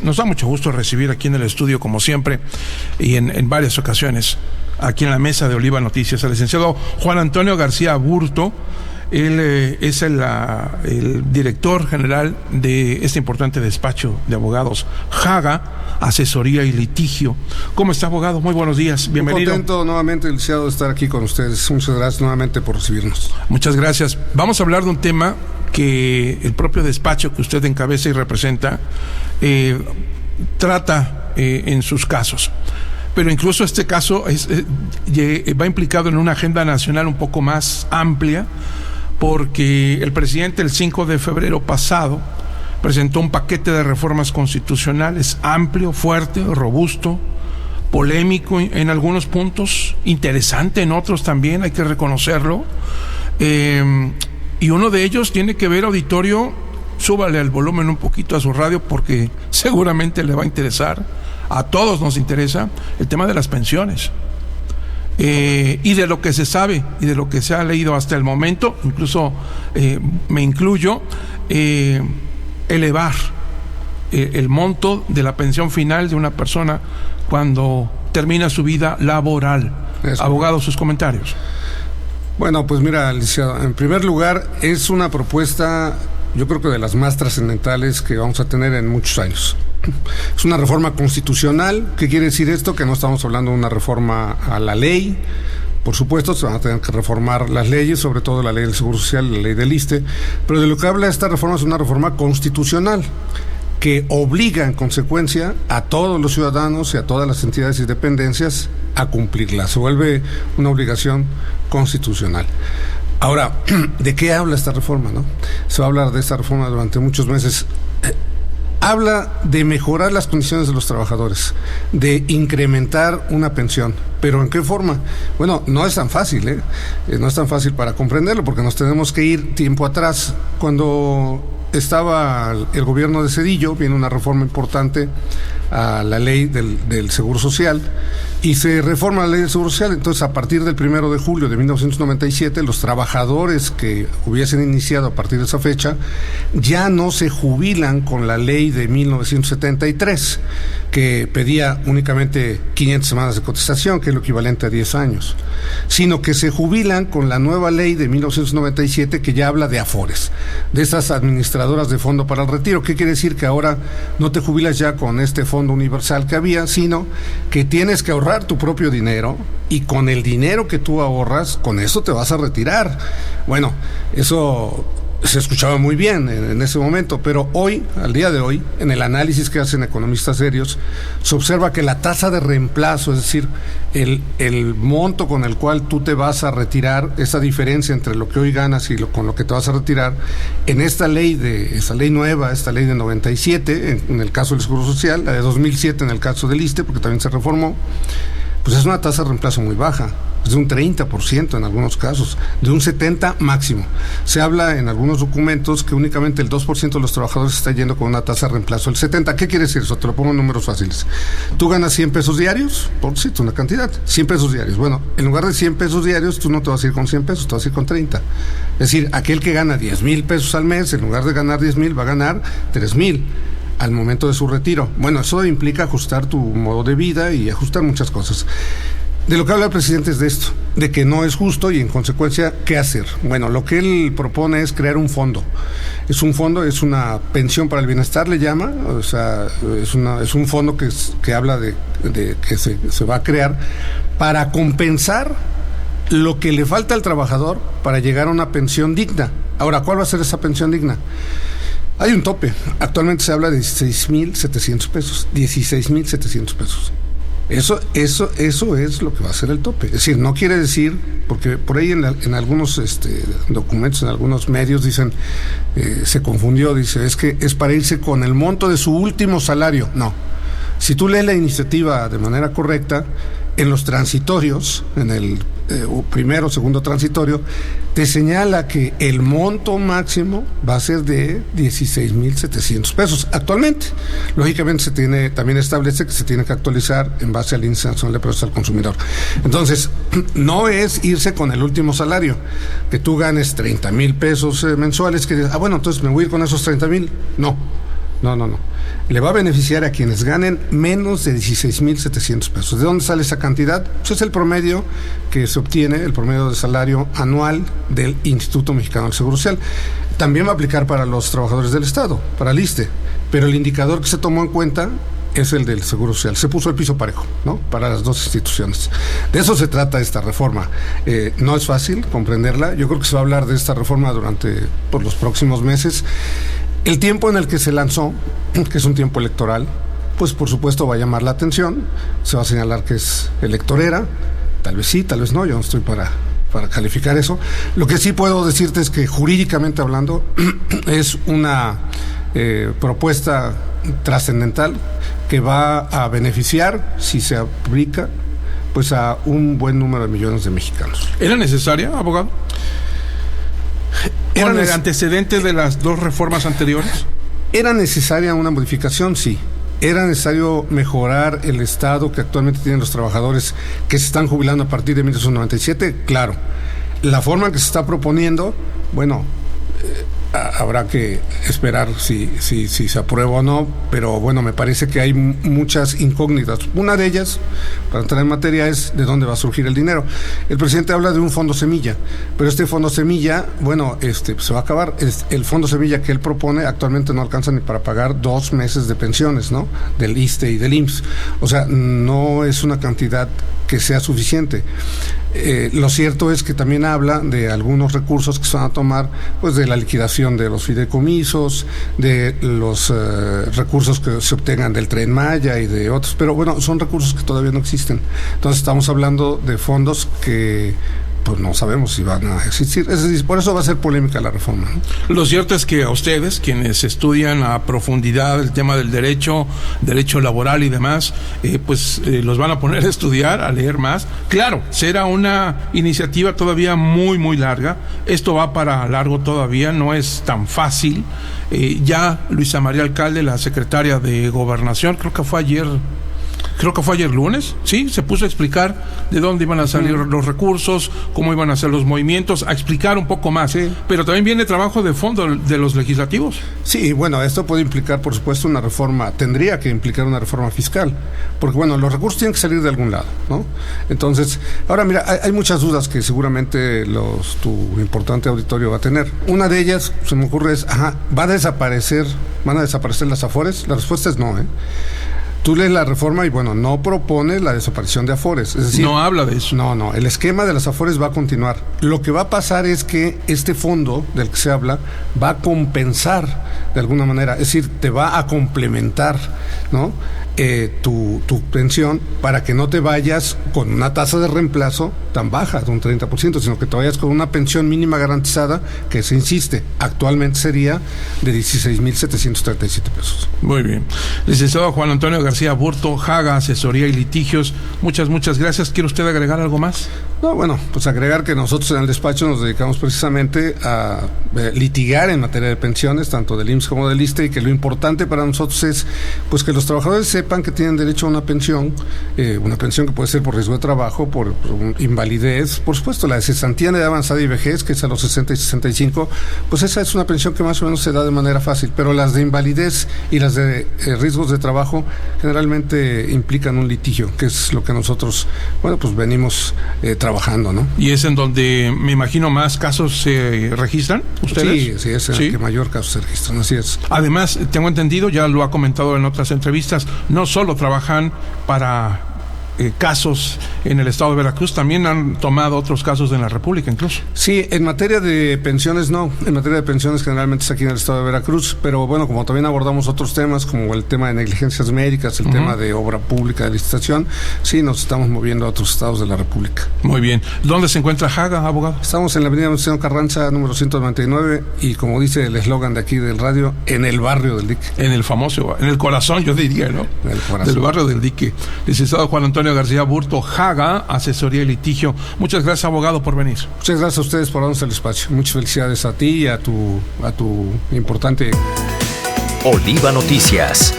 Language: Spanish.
Nos da mucho gusto recibir aquí en el estudio, como siempre, y en varias ocasiones, aquí en la mesa de Oliva Noticias, al licenciado Juan Antonio García Aburto. Él es el director general de este importante despacho de abogados, Haga, Asesoría y Litigio. ¿Cómo está, abogado? Muy buenos días, bienvenido. Muy contento nuevamente, licenciado, de estar aquí con ustedes. Muchas gracias nuevamente por recibirnos. Muchas gracias. Vamos a hablar de un tema que el propio despacho que usted encabeza y representa trata en sus casos. Pero incluso este caso va implicado en una agenda nacional un poco más amplia, porque el presidente el 5 de febrero pasado presentó un paquete de reformas constitucionales amplio, fuerte, robusto, polémico en algunos puntos, interesante en otros también, hay que reconocerlo. Y uno de ellos tiene que ver, auditorio, súbale el volumen un poquito a su radio porque seguramente le va a interesar, a todos nos interesa, el tema de las pensiones. Y de lo que se sabe y de lo que se ha leído hasta el momento, incluso me incluyo, elevar el monto de la pensión final de una persona cuando termina su vida laboral. Abogado, sus comentarios. Bueno, pues mira, licenciado, en primer lugar, es una propuesta, yo creo que de las más trascendentales que vamos a tener en muchos años. Es una reforma constitucional. ¿Qué quiere decir esto? Que no estamos hablando de una reforma a la ley. Por supuesto, se van a tener que reformar las leyes, sobre todo la ley del Seguro Social y la ley del ISSSTE, pero de lo que habla esta reforma es una reforma constitucional que obliga en consecuencia a todos los ciudadanos y a todas las entidades y dependencias a cumplirla. Se vuelve una obligación constitucional. Ahora, ¿de qué habla esta reforma, no? Se va a hablar de esta reforma durante muchos meses. Habla de mejorar las condiciones de los trabajadores, de incrementar una pensión. ¿Pero en qué forma? Bueno, no es tan fácil, no es tan fácil para comprenderlo, porque nos tenemos que ir tiempo atrás. Cuando estaba el gobierno de Zedillo, viene una reforma importante a la ley del Seguro Social, y se reforma la ley del Seguro Social. Entonces, a partir del 1 de julio de 1997, los trabajadores que hubiesen iniciado a partir de esa fecha ya no se jubilan con la ley de 1973, que pedía únicamente 500 semanas de cotización, que es lo equivalente a 10 años, sino que se jubilan con la nueva ley de 1997, que ya habla de afores, de esas administradoras de fondo para el retiro. ¿Qué quiere decir? Que ahora no te jubilas ya con este fondo universal que había, sino que tienes que ahorrar tu propio dinero, y con el dinero que tú ahorras, con eso te vas a retirar. Bueno, eso se escuchaba muy bien en ese momento, pero hoy, al día de hoy, en el análisis que hacen economistas serios, se observa que la tasa de reemplazo, es decir, el monto con el cual tú te vas a retirar, esa diferencia entre lo que hoy ganas y con lo que te vas a retirar, en esta ley nueva, esta ley de 97, en el caso del Seguro Social, la de 2007 en el caso del ISSSTE, porque también se reformó, pues es una tasa de reemplazo muy baja. Es de un 30% en algunos casos, de un 70% máximo. Se habla en algunos documentos que únicamente el 2% de los trabajadores está yendo con una tasa de reemplazo del 70%. ¿Qué quiere decir eso? Te lo pongo en números fáciles. Tú ganas 100 pesos diarios, por cierto, una cantidad, 100 pesos diarios. Bueno, en lugar de 100 pesos diarios, tú no te vas a ir con 100 pesos, te vas a ir con 30. Es decir, aquel que gana 10,000 pesos al mes, en lugar de ganar 10,000, va a ganar 3,000 al momento de su retiro. Bueno, eso implica ajustar tu modo de vida y ajustar muchas cosas. De lo que habla el presidente es de esto, de que no es justo y en consecuencia, ¿qué hacer? Bueno, lo que él propone es crear un fondo. Es un fondo, es una pensión para el bienestar, le llama, o sea, es un fondo que habla de que se va a crear para compensar lo que le falta al trabajador para llegar a una pensión digna. Ahora, ¿cuál va a ser esa pensión digna? Hay un tope. Actualmente se habla de 16,700 pesos. 16,700 pesos. Eso es lo que va a ser el tope. Es decir, no quiere decir, porque por ahí en algunos documentos, en algunos medios dicen, se confundió, dice, es que es para irse con el monto de su último salario. No. Si tú lees la iniciativa de manera correcta, en los transitorios, en el primero o segundo transitorio, te señala que el monto máximo va a ser de 16,700 pesos actualmente. Lógicamente también establece que se tiene que actualizar en base al índice nacional de precios al consumidor. Entonces, no es irse con el último salario, que tú ganes 30,000 pesos mensuales, que digas, bueno, entonces me voy a ir con esos 30,000. No. No. Le va a beneficiar a quienes ganen menos de 16,700 pesos. ¿De dónde sale esa cantidad? Pues es el promedio que se obtiene, el promedio de salario anual del Instituto Mexicano del Seguro Social. También va a aplicar para los trabajadores del Estado, para el ISSSTE, pero el indicador que se tomó en cuenta es el del Seguro Social. Se puso el piso parejo, ¿no?, para las dos instituciones. De eso se trata esta reforma. No es fácil comprenderla. Yo creo que se va a hablar de esta reforma durante los próximos meses. El tiempo en el que se lanzó, que es un tiempo electoral, pues por supuesto va a llamar la atención. Se va a señalar que es electorera. Tal vez sí, tal vez no. Yo no estoy para calificar eso. Lo que sí puedo decirte es que jurídicamente hablando es una propuesta trascendental que va a beneficiar, si se aplica, pues a un buen número de millones de mexicanos. ¿Era necesaria, abogado? ¿Con el antecedente de las dos reformas anteriores? ¿Era necesaria una modificación? Sí. ¿Era necesario mejorar el estado que actualmente tienen los trabajadores que se están jubilando a partir de 1997? Claro. La forma en que se está proponiendo, bueno, habrá que esperar si se aprueba o no, pero bueno, me parece que hay muchas incógnitas. Una de ellas, para entrar en materia, es de dónde va a surgir el dinero. El presidente habla de un fondo semilla, pero este fondo semilla, bueno, se va a acabar. El fondo semilla que él propone actualmente no alcanza ni para pagar 2 meses de pensiones, ¿no?, del ISSSTE y del IMSS. O sea, no es una cantidad que sea suficiente. Lo cierto es que también habla de algunos recursos que se van a tomar, pues de la liquidación de los fideicomisos, de los recursos que se obtengan del Tren Maya y de otros, pero bueno, son recursos que todavía no existen. Entonces estamos hablando de fondos que pues no sabemos si van a existir. Es decir, por eso va a ser polémica la reforma, ¿no? Lo cierto es que a ustedes, quienes estudian a profundidad el tema del derecho laboral y demás, los van a poner a estudiar, a leer más. Claro, será una iniciativa todavía muy, muy larga. Esto va para largo todavía, no es tan fácil. Ya Luisa María Alcalde, la secretaria de Gobernación, creo que fue ayer lunes, sí, se puso a explicar de dónde iban a salir los recursos, cómo iban a ser los movimientos, a explicar un poco más, sí. Pero también viene trabajo de fondo de los legislativos. Sí, bueno, esto puede implicar, por supuesto, una reforma, tendría que implicar una reforma fiscal, porque bueno, los recursos tienen que salir de algún lado, ¿no? Entonces, ahora mira, hay muchas dudas que seguramente tu importante auditorio va a tener. Una de ellas, se me ocurre, es, ¿van a desaparecer las Afores? La respuesta es no, Tú lees la reforma y bueno, no propone la desaparición de Afores. Es decir, no habla de eso. No, el esquema de las Afores va a continuar. Lo que va a pasar es que este fondo del que se habla va a compensar de alguna manera, es decir, te va a complementar, ¿no?, tu pensión, para que no te vayas con una tasa de reemplazo tan baja, de un 30%, sino que te vayas con una pensión mínima garantizada, que se insiste, actualmente sería de 16,737 pesos. Muy bien. Licenciado Juan Antonio García Burto, Haga Asesoría y Litigios, muchas gracias. ¿Quiere usted agregar algo más? No, bueno, pues agregar que nosotros en el despacho nos dedicamos precisamente a litigar en materia de pensiones, tanto del IMSS como del ISSSTE, y que lo importante para nosotros es pues que los trabajadores sepan que tienen derecho a una pensión que puede ser por riesgo de trabajo, por invalidez, por supuesto la de cesantía de avanzada y vejez, que es a los 60 y 65, pues esa es una pensión que más o menos se da de manera fácil, pero las de invalidez y las de riesgos de trabajo generalmente implican un litigio, que es lo que nosotros, pues venimos trabajando, ¿no? Y es en donde me imagino más casos se registran, ¿ustedes? Sí, es en el que mayor casos se registran, así es. Además, tengo entendido, ya lo ha comentado en otras entrevistas, no solo trabajan para casos en el estado de Veracruz, también han tomado otros casos en la República incluso. Sí, en materia de pensiones no, en materia de pensiones generalmente es aquí en el estado de Veracruz, pero bueno, como también abordamos otros temas como el tema de negligencias médicas, el tema de obra pública, de licitación, sí, nos estamos moviendo a otros estados de la República. Muy bien. ¿Dónde se encuentra Haga, abogado? Estamos en la avenida Venustiano Carranza, número 199, y como dice el eslogan de aquí del radio, en el barrio del Dique. En el famoso, en el corazón, yo diría, ¿no? En el corazón. Del barrio del Dique. Licenciado Juan Antonio García Burto, Haga Asesoría y Litigio. Muchas gracias, abogado, por venir. Muchas gracias a ustedes por darnos el espacio. Muchas felicidades a ti y a tu importante... Oliva Noticias.